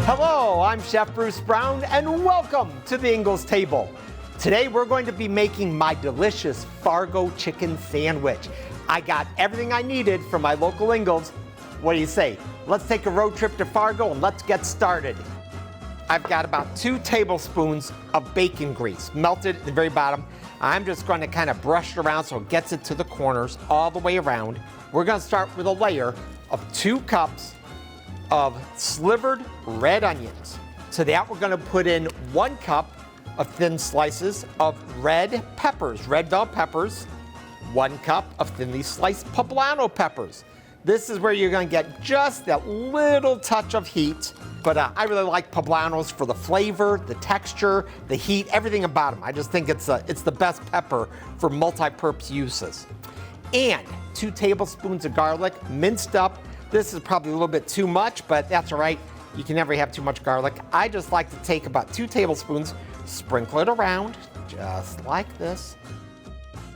Hello, I'm Chef Bruce Brown, and welcome to the Ingles table. Today we're going to be making my delicious Fargo chicken sandwich. I got everything I needed from my local Ingles. What do you say? Let's take a road trip to Fargo and let's get started. I've got about 2 tablespoons of bacon grease melted at the very bottom. I'm just going to kind of brush it around so it gets it to the corners all the way around. We're going to start with a layer of 2 cups of slivered red onions. To that we're going to put in 1 cup of thin slices of red peppers, red bell peppers, 1 cup of thinly sliced poblano peppers. This is where you're going to get just that little touch of heat, but I really like poblanos for the flavor, the texture, the heat, everything about them. I just think it's the best pepper for multi-purpose uses. And 2 tablespoons of garlic minced up. This is probably a little bit too much, but that's all right. You can never have too much garlic. I just like to take about 2 tablespoons, sprinkle it around, just like this.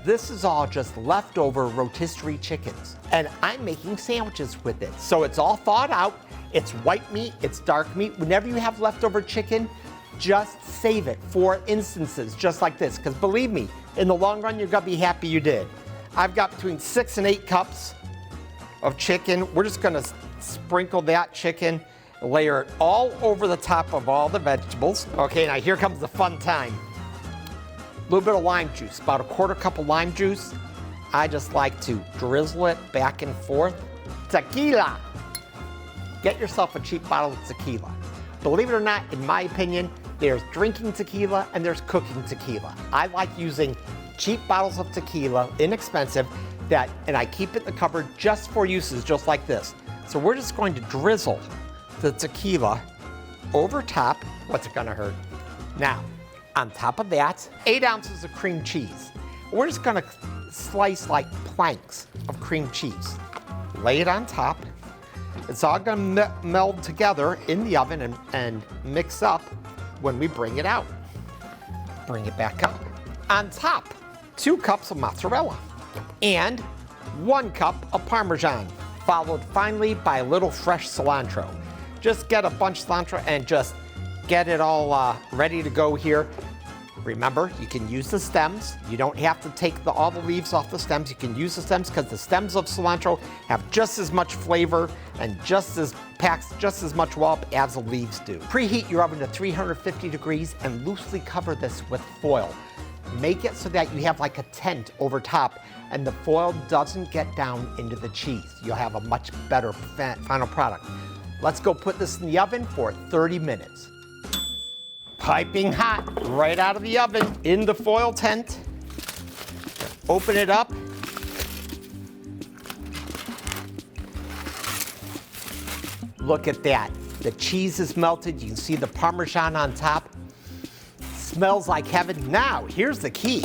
This is all just leftover rotisserie chickens, and I'm making sandwiches with it. So it's all thawed out. It's white meat, it's dark meat. Whenever you have leftover chicken, just save it for instances just like this, because believe me, in the long run, you're gonna be happy you did. I've got between 6 and 8 cups of chicken. We're just gonna sprinkle that chicken, layer it all over the top of all the vegetables. Okay, now here comes the fun time. A little bit of lime juice, about a 1/4 cup of lime juice. I just like to drizzle it back and forth. Tequila. Get yourself a cheap bottle of tequila. Believe it or not, in my opinion, there's drinking tequila and there's cooking tequila. I like using cheap bottles of tequila, inexpensive, and I keep it in the cupboard just for uses just like this. So we're just going to drizzle the tequila over top. What's it gonna hurt? Now, on top of that, 8 ounces of cream cheese. We're just gonna slice like planks of cream cheese. Lay it on top. It's all gonna meld together in the oven and mix up when we bring it out. Bring it back up. On top, 2 cups of mozzarella and 1 cup of Parmesan, followed finally by a little fresh cilantro. Just get a bunch of cilantro and just get it all ready to go here. Remember, you can use the stems. You don't have to take all the leaves off the stems. You can use the stems because the stems of cilantro have just as much flavor and packs just as much wallop as the leaves do. Preheat your oven to 350 degrees and loosely cover this with foil. Make it so that you have like a tent over top and the foil doesn't get down into the cheese. You'll have a much better final product. Let's go put this in the oven for 30 minutes. Piping hot, right out of the oven, in the foil tent. Open it up. Look at that. The cheese is melted. You can see the Parmesan on top. Smells like heaven. Now, here's the key.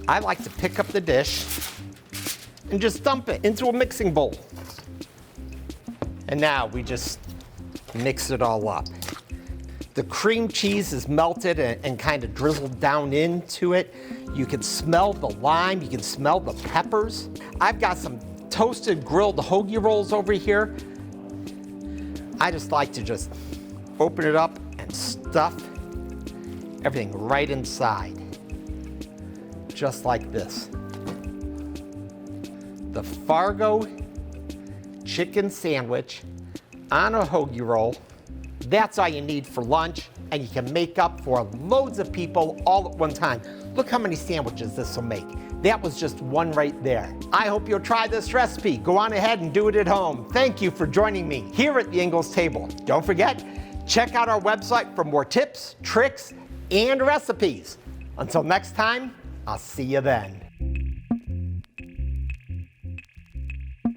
I like to pick up the dish and just dump it into a mixing bowl. And now we just mix it all up. The cream cheese is melted and kind of drizzled down into it. You can smell the lime, you can smell the peppers. I've got some toasted grilled hoagie rolls over here. I just like to just open it up and stuff everything right inside. Just like this. The Fargo chicken sandwich on a hoagie roll. That's all you need for lunch, and you can make up for loads of people all at one time. Look how many sandwiches this will make. That was just one right there. I hope you'll try this recipe. Go on ahead and do it at home. Thank you for joining me here at the Ingles table. Don't forget, check out our website for more tips, tricks, and recipes. Until next time, I'll see you then.